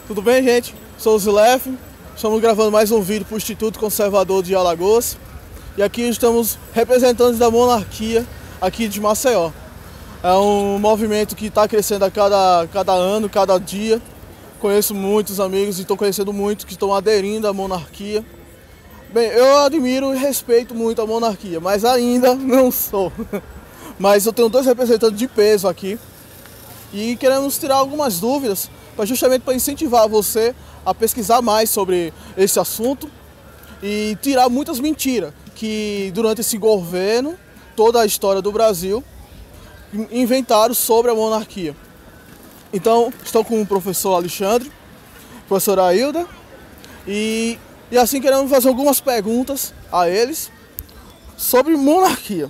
Tudo bem, gente? Sou o Zilef, estamos gravando mais um vídeo para o Instituto Conservador de Alagoas e aqui estamos representantes da monarquia aqui de Maceió. É um movimento que está crescendo a cada ano, cada dia. Conheço muitos amigos e estou conhecendo muitos que estão aderindo à monarquia. Bem, eu admiro e respeito muito a monarquia, mas ainda não sou. Mas eu tenho dois representantes de peso aqui e queremos tirar algumas dúvidas justamente para incentivar você a pesquisar mais sobre esse assunto e tirar muitas mentiras que durante esse governo, toda a história do Brasil, inventaram sobre a monarquia. Então, estou com o professor Alexandre, professora Ailda, e assim queremos fazer algumas perguntas a eles sobre monarquia.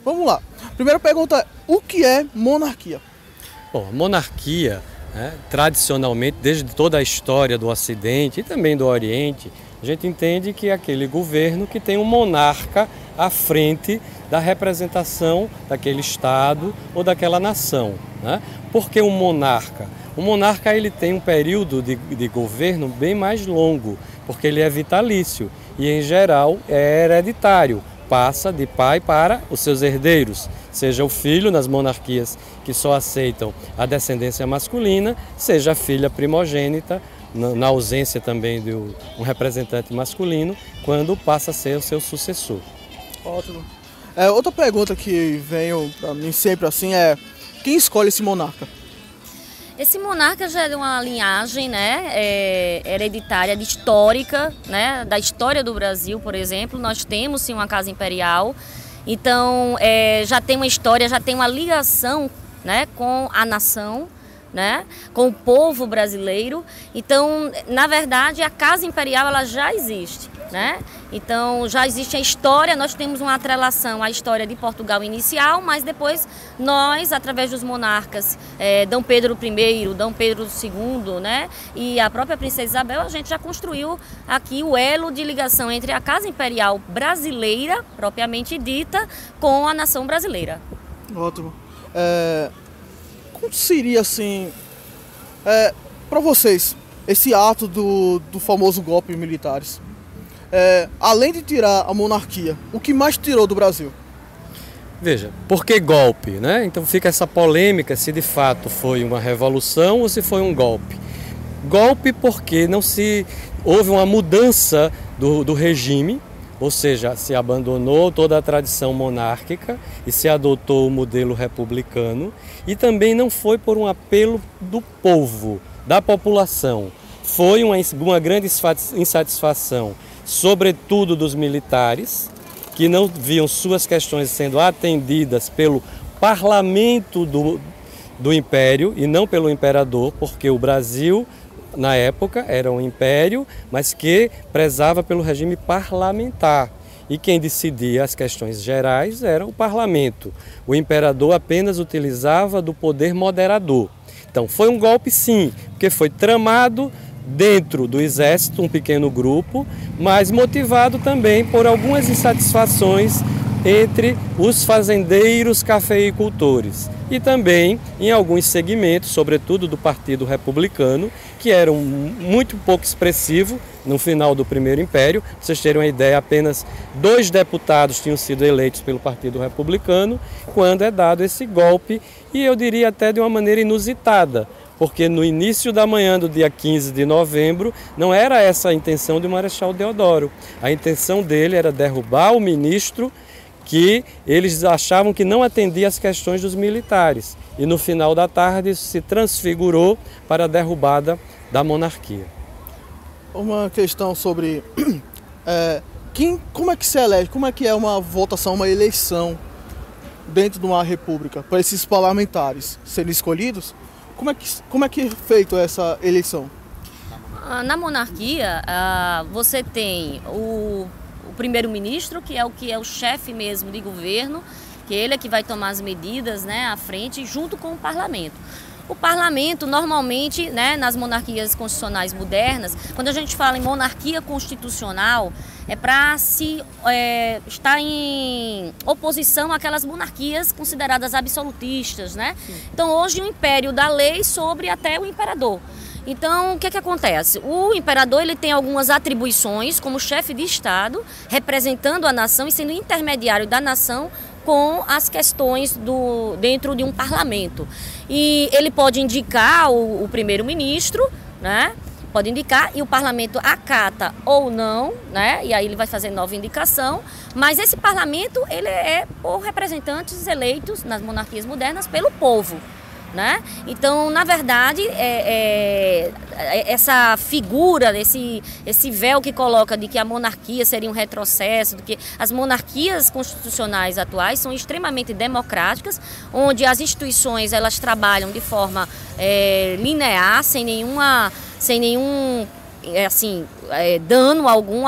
Vamos lá. Primeira pergunta é: o que é monarquia? Bom, monarquia, tradicionalmente, desde toda a história do Ocidente e também do Oriente, a gente entende que é aquele governo que tem um monarca à frente da representação daquele estado ou daquela nação. Por que um monarca? O monarca ele tem um período de governo bem mais longo, porque ele é vitalício e, em geral, é hereditário. Passa de pai para os seus herdeiros, seja o filho nas monarquias que só aceitam a descendência masculina, seja a filha primogênita, na ausência também de um representante masculino, quando passa a ser o seu sucessor. Ótimo. Outra pergunta que vem para mim sempre assim é: quem escolhe esse monarca? Esse monarca já é de uma linhagem, hereditária, histórica, da história do Brasil, por exemplo. Nós temos sim uma casa imperial, então já tem uma história, já tem uma ligação, com a nação, com o povo brasileiro. Então, na verdade, a casa imperial ela já existe. Então já existe a história, nós temos uma atrelação à história de Portugal inicial, mas depois nós, através dos monarcas, Dom Pedro I, Dom Pedro II, e a própria Princesa Isabel, a gente já construiu aqui o elo de ligação entre a casa imperial brasileira, propriamente dita, com a nação brasileira. Ótimo. Como seria assim, para vocês, esse ato do famoso golpe militares? Além de tirar a monarquia, o que mais tirou do Brasil? Veja, por que golpe? Então fica essa polêmica se de fato foi uma revolução ou se foi um golpe. Golpe porque houve uma mudança do regime, ou seja, se abandonou toda a tradição monárquica e se adotou o modelo republicano, e também não foi por um apelo do povo, da população. Foi uma grande insatisfação, sobretudo dos militares, que não viam suas questões sendo atendidas pelo parlamento do império e não pelo imperador, porque o Brasil, na época, era um império, mas que prezava pelo regime parlamentar. E quem decidia as questões gerais era o parlamento. O imperador apenas utilizava do poder moderador. Então foi um golpe sim, porque foi tramado dentro do exército, um pequeno grupo, mas motivado também por algumas insatisfações entre os fazendeiros cafeicultores e também em alguns segmentos, sobretudo do Partido Republicano, que eram muito pouco expressivo no final do Primeiro Império. Para vocês terem uma ideia, apenas 2 deputados tinham sido eleitos pelo Partido Republicano quando é dado esse golpe, e eu diria até de uma maneira inusitada, porque no início da manhã do dia 15 de novembro não era essa a intenção de Marechal Deodoro. A intenção dele era derrubar o ministro que eles achavam que não atendia às questões dos militares. E no final da tarde isso se transfigurou para a derrubada da monarquia. Uma questão sobre como é que se elege, como é que é uma votação, uma eleição dentro de uma república para esses parlamentares serem escolhidos? Como é que é feita essa eleição? Na monarquia, você tem o primeiro-ministro, que é o chefe mesmo de governo, que ele é que vai tomar as medidas à frente, junto com o parlamento. O parlamento, normalmente, né, nas monarquias constitucionais modernas, quando a gente fala em monarquia constitucional, é para se estar em oposição àquelas monarquias consideradas absolutistas, né? Então, hoje, o império da lei sobre até o imperador. Então, o que acontece? O imperador ele tem algumas atribuições como chefe de Estado, representando a nação e sendo intermediário da nação com as questões dentro de um parlamento. E ele pode indicar o primeiro-ministro, né? Pode indicar e o parlamento acata ou não, né? E aí ele vai fazer nova indicação. Mas esse parlamento ele é por representantes eleitos nas monarquias modernas pelo povo, né? Então, na verdade, essa figura, esse véu que coloca de que a monarquia seria um retrocesso, de que as monarquias constitucionais atuais são extremamente democráticas, onde as instituições elas trabalham de forma linear, sem nenhum dano algum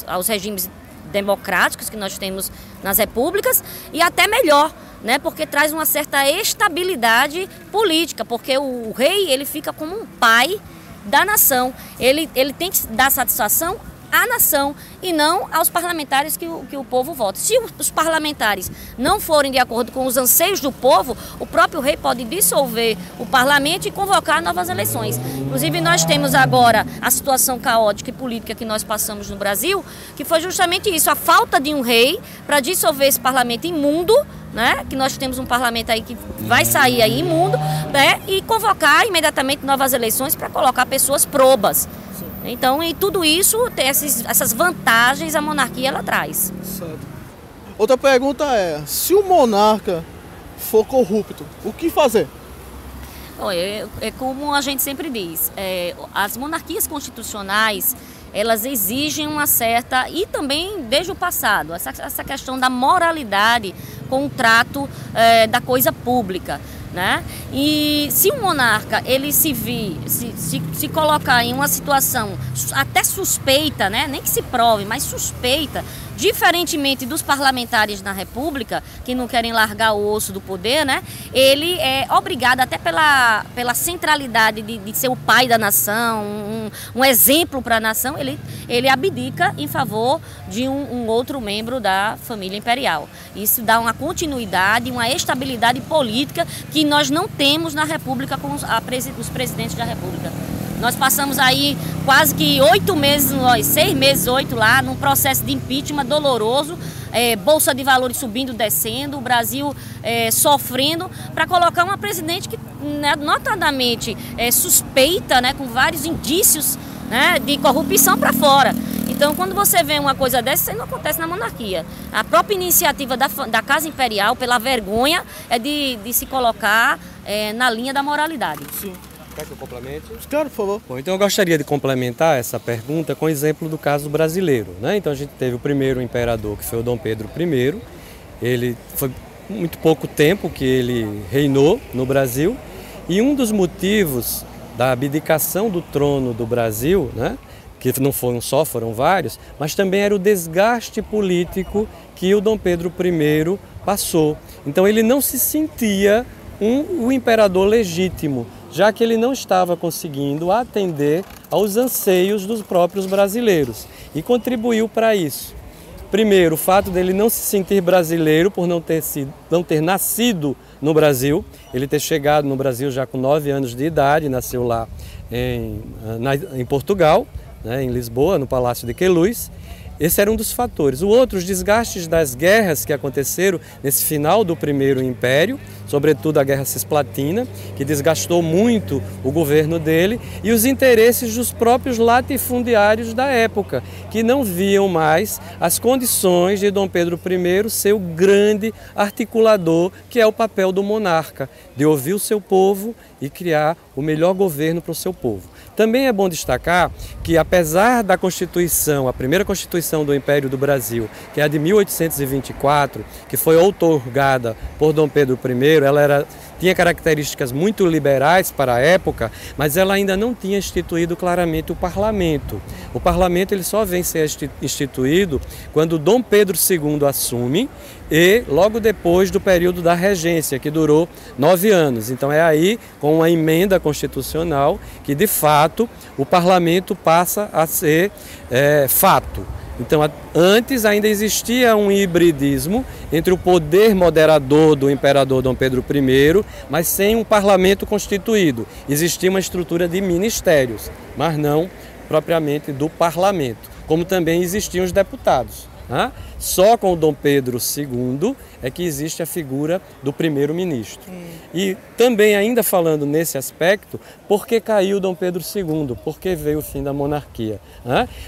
aos regimes democráticos que nós temos nas repúblicas, e até melhor, né, porque traz uma certa estabilidade política, porque o rei ele fica como um pai da nação, ele tem que dar satisfação à nação e não aos parlamentares que o povo vota. Se os parlamentares não forem de acordo com os anseios do povo, o próprio rei pode dissolver o parlamento e convocar novas eleições. Inclusive nós temos agora a situação caótica e política que nós passamos no Brasil, que foi justamente isso, a falta de um rei para dissolver esse parlamento imundo, né? Que nós temos um parlamento aí que vai sair aí imundo, né? E convocar imediatamente novas eleições para colocar pessoas probas. Então, e tudo isso, tem essas vantagens a monarquia ela traz. Certo. Outra pergunta é, se o monarca for corrupto, o que fazer? É como a gente sempre diz, as monarquias constitucionais, elas exigem uma certa, e também desde o passado, essa questão da moralidade com o trato da coisa pública, né? E se o monarca ele se colocar em uma situação até suspeita, né? Nem que se prove, mas suspeita, diferentemente dos parlamentares na República, que não querem largar o osso do poder, né? Ele é obrigado, até pela centralidade de ser o pai da nação, um exemplo para a nação, ele abdica em favor de um outro membro da família imperial. Isso dá uma continuidade, uma estabilidade política que nós não temos na República com os presidentes da República. Nós passamos aí quase que 8 meses, 6 meses, 8 lá, num processo de impeachment doloroso, Bolsa de Valores subindo, descendo, o Brasil sofrendo, para colocar uma presidente que, né, notadamente, suspeita, né, com vários indícios, né, de corrupção para fora. Então, quando você vê uma coisa dessa, isso não acontece na monarquia. A própria iniciativa da Casa Imperial, pela vergonha, é de se colocar na linha da moralidade. Sim. Quer que eu complemente? Claro, por favor. Bom, então eu gostaria de complementar essa pergunta com o exemplo do caso brasileiro, né? Então a gente teve o primeiro imperador, que foi o Dom Pedro I. Ele foi muito pouco tempo que ele reinou no Brasil, e um dos motivos da abdicação do trono do Brasil, né, que não foram só, foram vários, mas também era o desgaste político que o Dom Pedro I passou. Então ele não se sentia o imperador legítimo, já que ele não estava conseguindo atender aos anseios dos próprios brasileiros, e contribuiu para isso. Primeiro, o fato dele não se sentir brasileiro por não ter nascido no Brasil, ele ter chegado no Brasil já com 9 anos de idade, nasceu lá em Portugal, né, em Lisboa, no Palácio de Queluz. Esse era um dos fatores. O outro, os desgastes das guerras que aconteceram nesse final do Primeiro Império, sobretudo a Guerra Cisplatina, que desgastou muito o governo dele, e os interesses dos próprios latifundiários da época, que não viam mais as condições de Dom Pedro I ser o grande articulador, que é o papel do monarca, de ouvir o seu povo e criar o melhor governo para o seu povo. Também é bom destacar que, apesar da Constituição, a primeira Constituição do Império do Brasil, que é a de 1824, que foi outorgada por Dom Pedro I, ela era tinha características muito liberais para a época, mas ela ainda não tinha instituído claramente o parlamento. O parlamento ele só vem ser instituído quando Dom Pedro II assume e logo depois do período da regência, que durou 9 anos. Então é aí, com uma emenda constitucional, que de fato o parlamento passa a ser fato. Então, antes ainda existia um hibridismo entre o poder moderador do imperador Dom Pedro I, mas sem um parlamento constituído. Existia uma estrutura de ministérios, mas não propriamente do parlamento, como também existiam os deputados. Só com o Dom Pedro II é que existe a figura do primeiro-ministro. E também ainda falando nesse aspecto, por que caiu Dom Pedro II? Por que veio o fim da monarquia?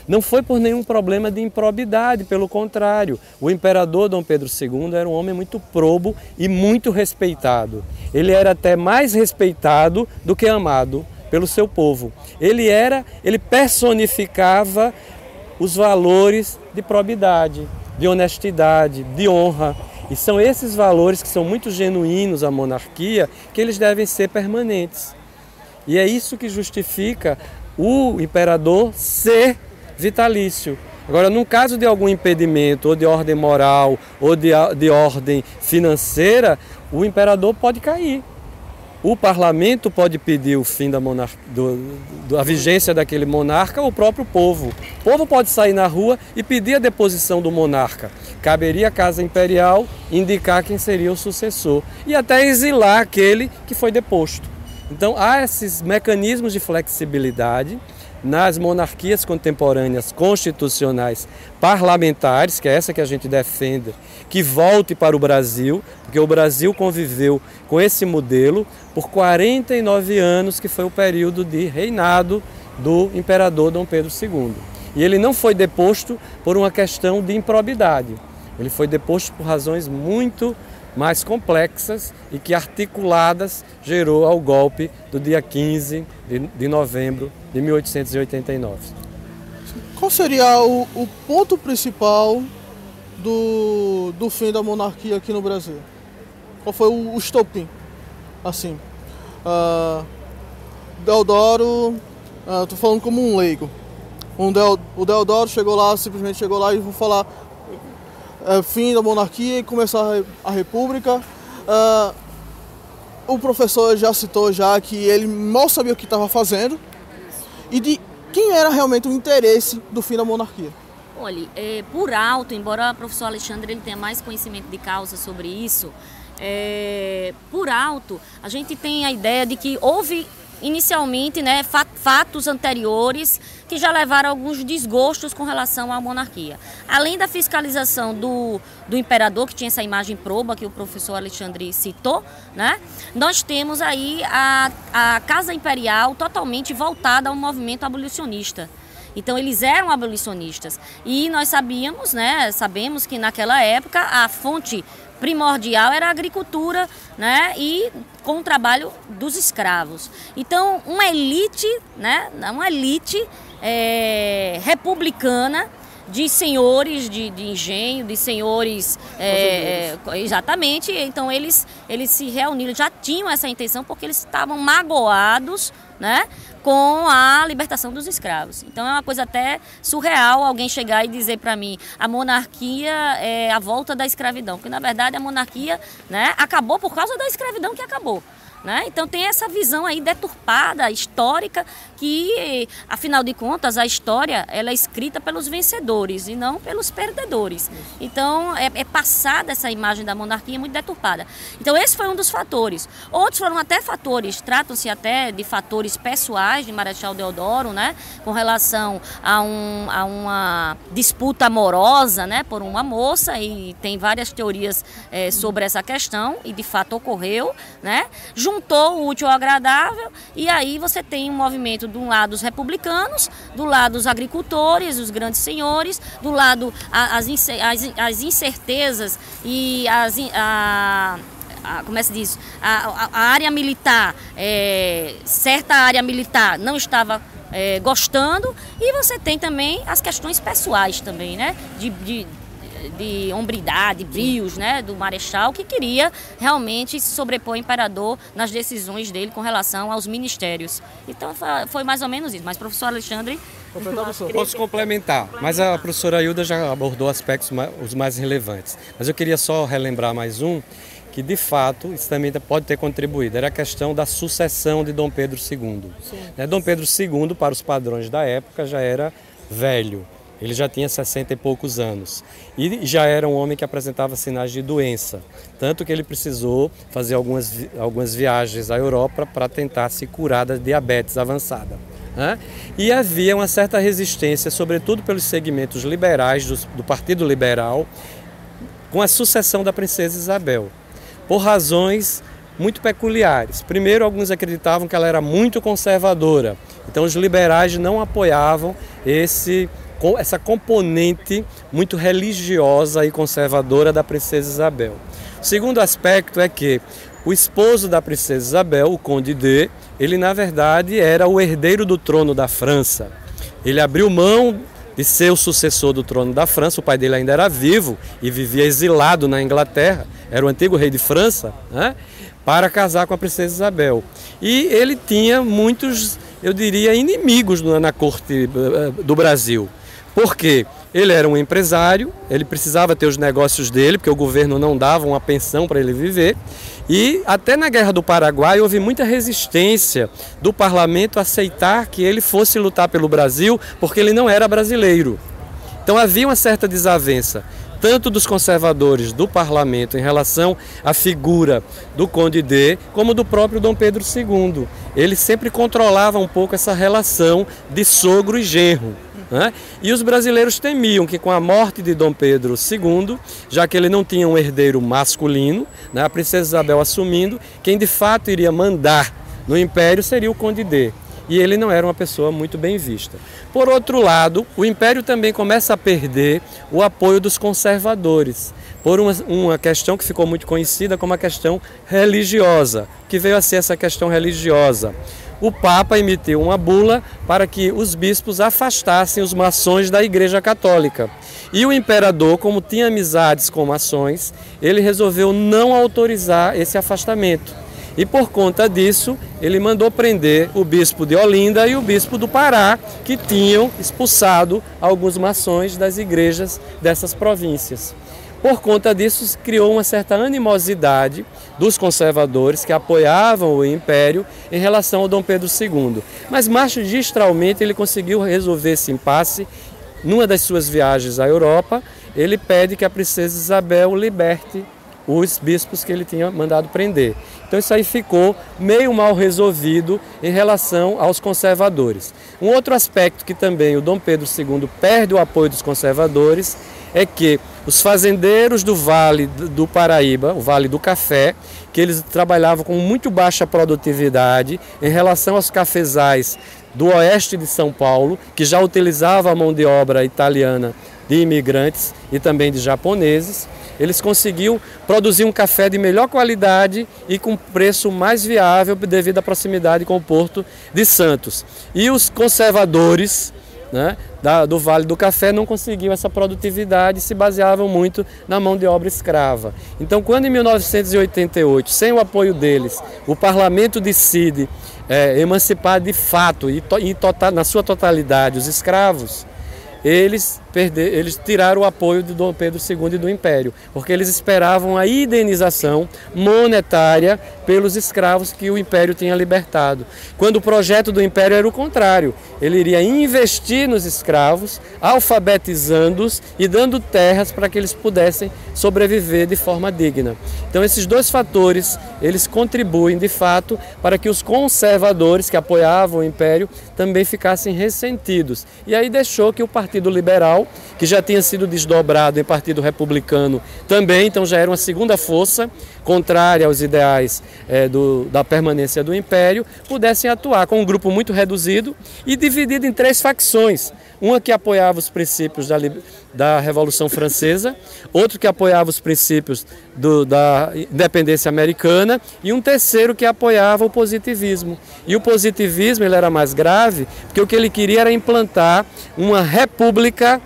Não foi por nenhum problema de improbidade, pelo contrário. O imperador Dom Pedro II era um homem muito probo e muito respeitado. Ele era até mais respeitado do que amado pelo seu povo. Ele personificava os valores de probidade, de honestidade, de honra. E são esses valores que são muito genuínos à monarquia, que eles devem ser permanentes. E é isso que justifica o imperador ser vitalício. Agora, num caso de algum impedimento, ou de ordem moral, ou de ordem financeira, o imperador pode cair. O parlamento pode pedir o fim da vigência daquele monarca ou o próprio povo. O povo pode sair na rua e pedir a deposição do monarca. Caberia à Casa Imperial indicar quem seria o sucessor e até exilar aquele que foi deposto. Então há esses mecanismos de flexibilidade nas monarquias contemporâneas constitucionais parlamentares, que é essa que a gente defende, que volte para o Brasil, porque o Brasil conviveu com esse modelo por 49 anos, que foi o período de reinado do imperador Dom Pedro II. E ele não foi deposto por uma questão de improbidade, ele foi deposto por razões muito mais complexas e que articuladas gerou ao golpe do dia 15 de novembro de 1889. Qual seria o ponto principal do fim da monarquia aqui no Brasil? Qual foi o estopim? Assim, Deodoro, estou falando como um leigo. O Deodoro simplesmente chegou lá e vou falar fim da monarquia e começar a república. O professor já citou que ele mal sabia o que estava fazendo e de quem era realmente o interesse do fim da monarquia. Olha, por alto, embora o professor Alexandre ele tenha mais conhecimento de causa sobre isso, por alto, a gente tem a ideia de que houve inicialmente, né, fatos anteriores que já levaram a alguns desgostos com relação à monarquia. Além da fiscalização do imperador, que tinha essa imagem proba que o professor Alexandre citou, né, nós temos aí a Casa Imperial totalmente voltada ao movimento abolicionista. Então eles eram abolicionistas e nós sabemos que naquela época a fonte primordial era a agricultura, né, e com o trabalho dos escravos. Então uma elite republicana de senhores de engenho, de senhores, exatamente. Então eles se reuniram, já tinham essa intenção porque eles estavam magoados, né, com a libertação dos escravos. Então é uma coisa até surreal alguém chegar e dizer para mim a monarquia é a volta da escravidão, porque na verdade a monarquia, né, acabou por causa da escravidão que acabou. Né? Então tem essa visão aí deturpada, histórica, que afinal de contas a história ela é escrita pelos vencedores e não pelos perdedores. Então é passada essa imagem da monarquia muito deturpada. Então esse foi um dos fatores. Outros foram até fatores, tratam-se até de fatores pessoais de Marechal Deodoro, né? Com relação a uma disputa amorosa, né? Por uma moça, e tem várias teorias sobre essa questão, e de fato ocorreu, né? Juntou o útil ao agradável, e aí você tem um movimento de um lado os republicanos, do lado os agricultores, os grandes senhores, do lado as incertezas e como é que se diz? A área militar, certa área militar não estava gostando, e você tem também as questões pessoais também, né? de hombridade, brios, né, do marechal, que queria realmente se sobrepor ao imperador nas decisões dele com relação aos ministérios. Então foi mais ou menos isso. Mas, professor Alexandre... Posso complementar, mas a professora Hilda já abordou aspectos os mais relevantes. Mas eu queria só relembrar mais um, que de fato isso também pode ter contribuído. Era a questão da sucessão de Dom Pedro II. Dom Pedro II, para os padrões da época, já era velho. Ele já tinha 60 e poucos anos e já era um homem que apresentava sinais de doença, tanto que ele precisou fazer algumas viagens à Europa para tentar se curar da diabetes avançada. E havia uma certa resistência, sobretudo pelos segmentos liberais do Partido Liberal, com a sucessão da princesa Isabel, por razões muito peculiares. Primeiro, alguns acreditavam que ela era muito conservadora, então os liberais não apoiavam essa componente muito religiosa e conservadora da princesa Isabel. O segundo aspecto é que o esposo da princesa Isabel, o Conde D, ele na verdade era o herdeiro do trono da França. Ele abriu mão de ser o sucessor do trono da França, o pai dele ainda era vivo e vivia exilado na Inglaterra, era o antigo rei de França, para casar com a princesa Isabel. E ele tinha muitos, eu diria, inimigos na corte do Brasil. Porque ele era um empresário, ele precisava ter os negócios dele, porque o governo não dava uma pensão para ele viver. E até na Guerra do Paraguai houve muita resistência do parlamento a aceitar que ele fosse lutar pelo Brasil, porque ele não era brasileiro. Então havia uma certa desavença, tanto dos conservadores do parlamento em relação à figura do Conde D, como do próprio Dom Pedro II. Ele sempre controlava um pouco essa relação de sogro e genro. E os brasileiros temiam que com a morte de Dom Pedro II, já que ele não tinha um herdeiro masculino, a princesa Isabel assumindo, quem de fato iria mandar no império seria o Conde D. E ele não era uma pessoa muito bem vista. Por outro lado, o império também começa a perder o apoio dos conservadores, por uma questão que ficou muito conhecida como a questão religiosa, que veio a ser essa questão religiosa. O Papa emitiu uma bula para que os bispos afastassem os maçons da Igreja Católica. E o imperador, como tinha amizades com maçons, ele resolveu não autorizar esse afastamento. E por conta disso, ele mandou prender o bispo de Olinda e o bispo do Pará, que tinham expulsado alguns maçons das igrejas dessas províncias. Por conta disso, criou uma certa animosidade dos conservadores que apoiavam o império em relação ao Dom Pedro II. Mas magistralmente ele conseguiu resolver esse impasse. Numa das suas viagens à Europa, ele pede que a princesa Isabel liberte os bispos que ele tinha mandado prender. Então isso aí ficou meio mal resolvido em relação aos conservadores. Um outro aspecto que também o Dom Pedro II perde o apoio dos conservadores é que os fazendeiros do Vale do Paraíba, o Vale do Café, que eles trabalhavam com muito baixa produtividade em relação aos cafezais do oeste de São Paulo, que já utilizavam a mão de obra italiana de imigrantes e também de japoneses, eles conseguiam produzir um café de melhor qualidade e com preço mais viável devido à proximidade com o Porto de Santos. E os conservadores do Vale do Café não conseguiam essa produtividade e se baseavam muito na mão de obra escrava. Então, quando em 1988, sem o apoio deles, o parlamento decide emancipar de fato e na sua totalidade os escravos, eles tiraram o apoio de Dom Pedro II e do Império, porque eles esperavam a indenização monetária pelos escravos que o Império tinha libertado. Quando o projeto do Império era o contrário, ele iria investir nos escravos, alfabetizando-os e dando terras para que eles pudessem sobreviver de forma digna. Então esses dois fatores, eles contribuem de fato para que os conservadores que apoiavam o Império também ficassem ressentidos. E aí deixou que o Partido Liberal, que já tinha sido desdobrado em Partido Republicano também, então já era uma segunda força contrária aos ideais da permanência do Império, pudessem atuar com um grupo muito reduzido e dividido em três facções. Uma que apoiava os princípios da Revolução Francesa, outro que apoiava os princípios da independência americana e um terceiro que apoiava o positivismo. E o positivismo ele era mais grave porque o que ele queria era implantar uma república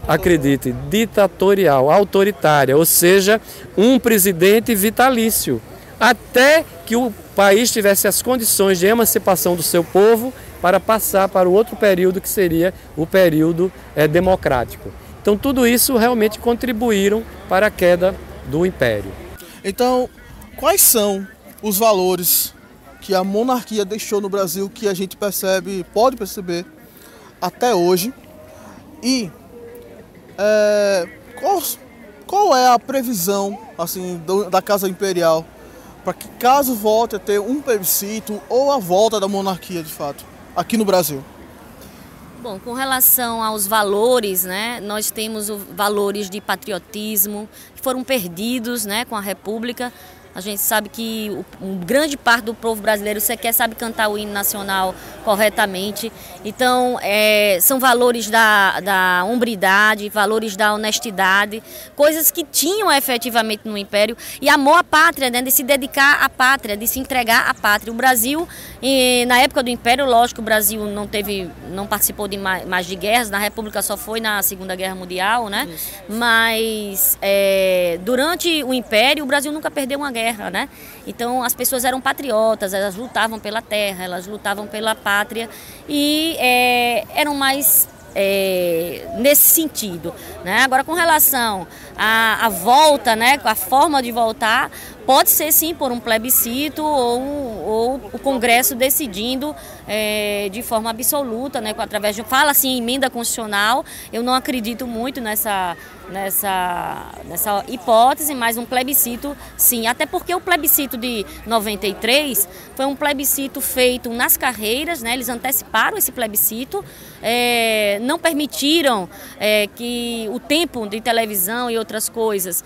acredite, ditatorial, autoritária, ou seja, um presidente vitalício, até que o país tivesse as condições de emancipação do seu povo para passar para o outro período que seria o período democrático. Então tudo isso realmente contribuíram para a queda do Império. Então, quais são os valores que a monarquia deixou no Brasil que a gente pode perceber até hoje? E qual é a previsão assim, da Casa Imperial para que caso volte a ter um plebiscito ou a volta da monarquia de fato aqui no Brasil? Bom, com relação aos valores, né, nós temos valores de patriotismo que foram perdidos, né, com a República. A gente sabe que grande parte do povo brasileiro sequer sabe cantar o hino nacional corretamente. Então, são valores da hombridade, valores da honestidade, coisas que tinham efetivamente no Império. E amor à pátria, né, de se dedicar à pátria, de se entregar à pátria. O Brasil, na época do Império, lógico, o Brasil não participou de mais de guerras, na República só foi na Segunda Guerra Mundial, né? Isso. Mas durante o Império, o Brasil nunca perdeu uma guerra. Né? Então as pessoas eram patriotas, elas lutavam pela terra, elas lutavam pela pátria e eram mais nesse sentido, né? Agora, com relação à volta, né, a forma de voltar, pode ser sim por um plebiscito ou o Congresso decidindo de forma absoluta, né, através de fala-se em emenda constitucional. Eu não acredito muito nessa hipótese, mas um plebiscito sim, até porque o plebiscito de 93 foi um plebiscito feito nas carreiras, né? Eles anteciparam esse plebiscito, não permitiram que o tempo de televisão e outras coisas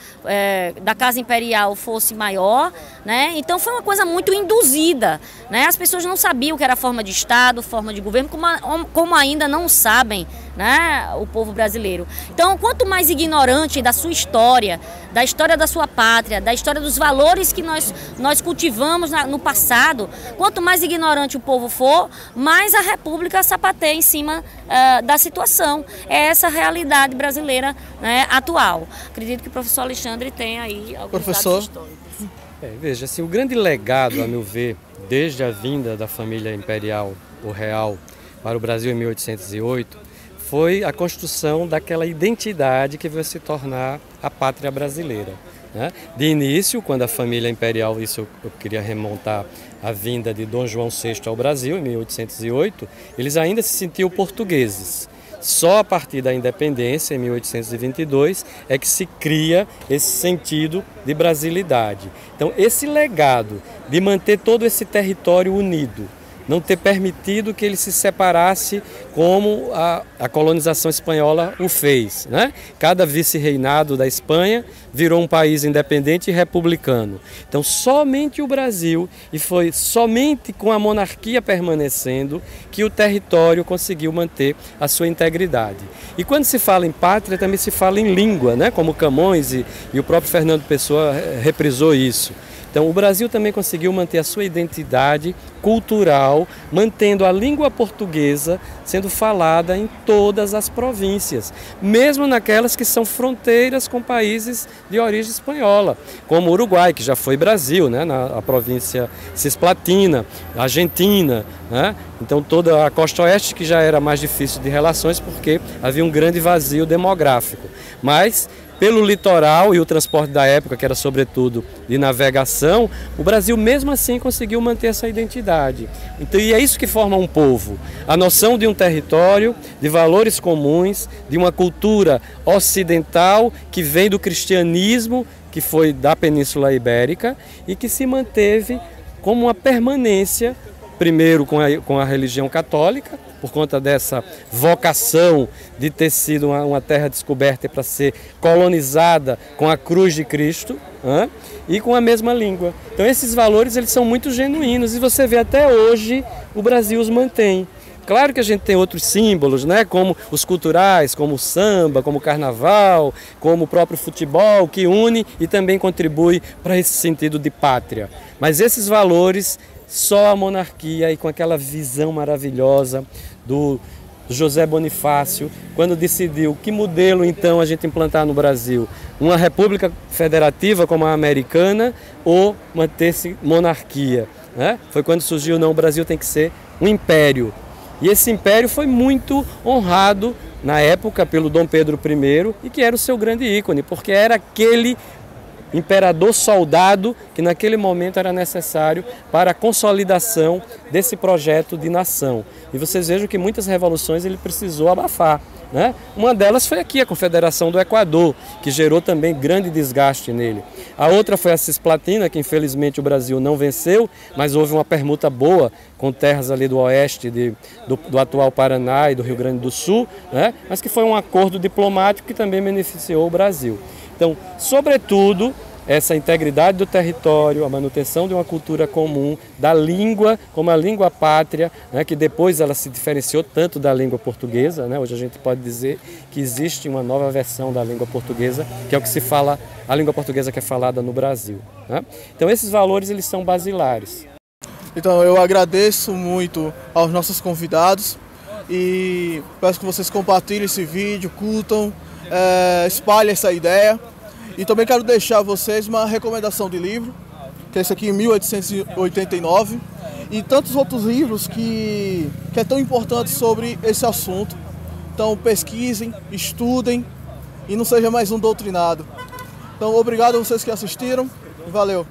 da Casa Imperial fosse maior, né? Então foi uma coisa muito induzida, né? As pessoas não sabiam o que era forma de Estado, forma de governo, como ainda não sabem, né, o povo brasileiro. Então, quanto mais ignorante da sua história, da história da sua pátria, da história dos valores que nós cultivamos no passado, quanto mais ignorante o povo for, mais a República sapateia em cima da situação. É essa a realidade brasileira, né, atual. Acredito que o professor Alexandre tem aí alguns dados históricos. Veja, assim, o grande legado, a meu ver, desde a vinda da família imperial, ou real, para o Brasil em 1808, foi a construção daquela identidade que veio se tornar a pátria brasileira, né? De início, quando a família imperial, isso eu queria remontar a vinda de Dom João VI ao Brasil, em 1808, eles ainda se sentiam portugueses. Só a partir da independência, em 1822, é que se cria esse sentido de brasilidade. Então, esse legado de manter todo esse território unido, não ter permitido que ele se separasse como a colonização espanhola o fez, né? Cada vice-reinado da Espanha virou um país independente e republicano. Então, somente o Brasil, e foi somente com a monarquia permanecendo, que o território conseguiu manter a sua integridade. E quando se fala em pátria, também se fala em língua, né? Como Camões e o próprio Fernando Pessoa reprisou isso. Então, o Brasil também conseguiu manter a sua identidade cultural, mantendo a língua portuguesa sendo falada em todas as províncias, mesmo naquelas que são fronteiras com países de origem espanhola, como o Uruguai, que já foi Brasil, né, na província cisplatina, Argentina, né? Então toda a costa oeste, que já era mais difícil de relações porque havia um grande vazio demográfico, mas pelo litoral e o transporte da época, que era sobretudo de navegação, o Brasil mesmo assim conseguiu manter essa identidade. Então, e é isso que forma um povo, a noção de um território, de valores comuns, de uma cultura ocidental que vem do cristianismo, que foi da Península Ibérica e que se manteve como uma permanência, primeiro com a religião católica, por conta dessa vocação de ter sido uma terra descoberta para ser colonizada com a cruz de Cristo, e com a mesma língua. Então esses valores, eles são muito genuínos e você vê até hoje o Brasil os mantém. Claro que a gente tem outros símbolos, né, como os culturais, como o samba, como o carnaval, como o próprio futebol, que une e também contribui para esse sentido de pátria. Mas esses valores, só a monarquia e com aquela visão maravilhosa dos José Bonifácio, quando decidiu que modelo então a gente implantar no Brasil, uma república federativa como a americana ou manter-se monarquia, né? Foi quando surgiu, não, o Brasil tem que ser um império. E esse império foi muito honrado na época pelo Dom Pedro I, e que era o seu grande ícone, porque era aquele imperador soldado que naquele momento era necessário para a consolidação desse projeto de nação. E vocês vejam que muitas revoluções ele precisou abafar, né? Uma delas foi aqui a Confederação do Equador, que gerou também grande desgaste nele. A outra foi a Cisplatina, que infelizmente o Brasil não venceu, mas houve uma permuta boa com terras ali do oeste do atual Paraná e do Rio Grande do Sul, né? Mas que foi um acordo diplomático que também beneficiou o Brasil. Então, sobretudo, essa integridade do território, a manutenção de uma cultura comum, da língua como a língua pátria, né, que depois ela se diferenciou tanto da língua portuguesa, né? Hoje a gente pode dizer que existe uma nova versão da língua portuguesa, que é o que se fala, a língua portuguesa que é falada no Brasil, né? Então esses valores eles são basilares. Então eu agradeço muito aos nossos convidados e peço que vocês compartilhem esse vídeo, curtam, espalhem essa ideia. E também quero deixar a vocês uma recomendação de livro, que é esse aqui em 1889, e tantos outros livros que é tão importante sobre esse assunto. Então pesquisem, estudem e não seja mais um doutrinado. Então obrigado a vocês que assistiram e valeu!